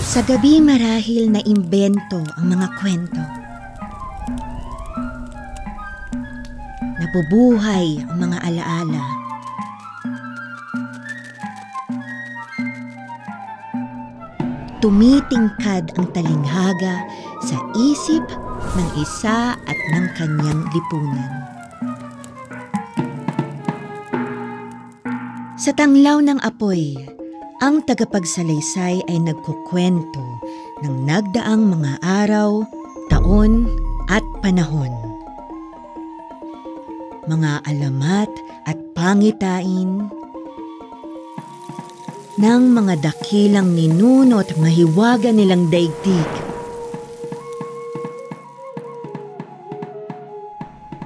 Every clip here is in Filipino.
Sa gabi marahil na imbento ang mga kwento. Nabubuhay ang mga alaala. Tumitingkad ang talinghaga sa isip ng isa at ng kanyang lipunan. Sa tanglaw ng apoy, ang tagapagsalaysay ay nagkukwento ng nagdaang mga araw, taon at panahon. Mga alamat at pangitain ng mga dakilang ninuno at mahiwaga nilang daigdig.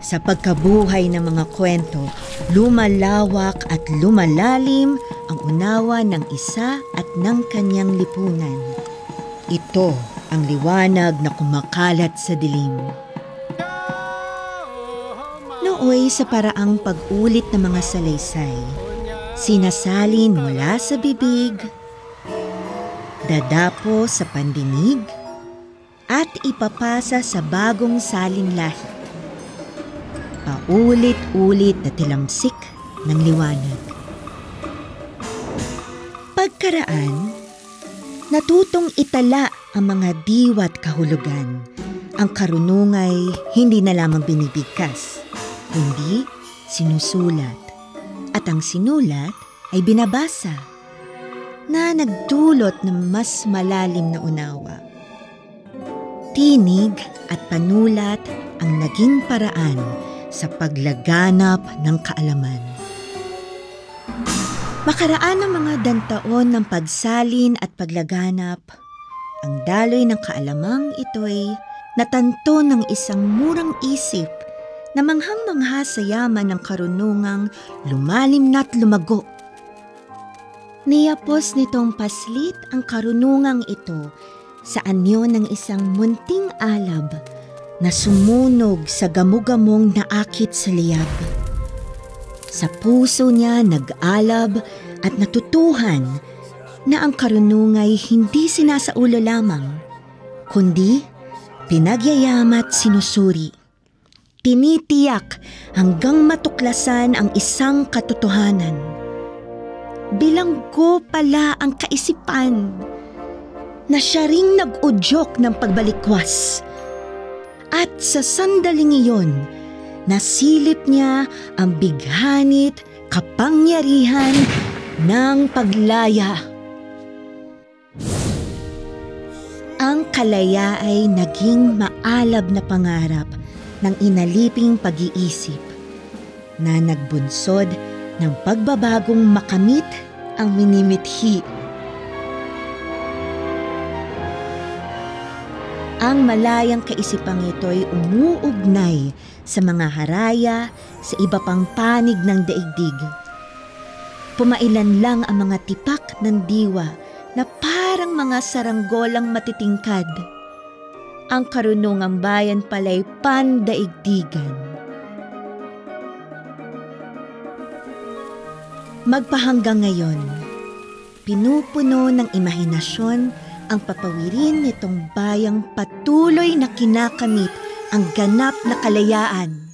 Sa pagkabuhay ng mga kwento, lumalawak at lumalalim ang unawa ng isa at ng kanyang lipunan. Ito ang liwanag na kumakalat sa dilim. Nooy sa paraang pag-ulit ng mga salaysay, sinasalin mula sa bibig, dadapo sa pandinig, at ipapasa sa bagong salin lahi. Paulit-ulit na tilamsik ng liwanag. Pagkaraan, natutong itala ang mga diwa't kahulugan. Ang karunungay hindi na lamang binibigkas, kundi sinusulat. At ang sinulat ay binabasa na nagdulot ng mas malalim na unawa. Tinig at panulat ang naging paraan sa paglaganap ng kaalaman. Makaraan ng mga dantaon ng pagsalin at paglaganap, ang daloy ng kaalamang ito'y natanto ng isang murang isip na manghang-mangha sa yaman ng karunungang lumalim na't lumago. Niyapos nitong paslit ang karunungang ito sa anyo ng isang munting alab na sumunog sa gamugamong naakit sa liyab. Sa puso niya nag-alab at natutuhan na ang karunungay hindi sinasaulo lamang, kundi pinagyayamat sinusuri. Tinitiyak hanggang matuklasan ang isang katotohanan. Bilanggo pala ang kaisipan na siya ring nag-udyok ng pagbalikwas. At sa sandaling iyon, nasilip niya ang bighanit, kapangyarihan ng paglaya. Ang kalaya ay naging maalab na pangarap ng inaliping pag-iisip na nagbunsod ng pagbabagong makamit ang minimithi. Ang malayang kaisipang ito'y umuugnay sa mga haraya sa iba pang panig ng daigdig. Pumailan lang ang mga tipak ng diwa na parang mga saranggolang matitingkad. Ang karunungang bayan pala'y pandaigdigan. Magpahanggang ngayon, pinupuno ng imahinasyon ang papawirin nitong bayang patuloy na kinakamit ang ganap na kalayaan.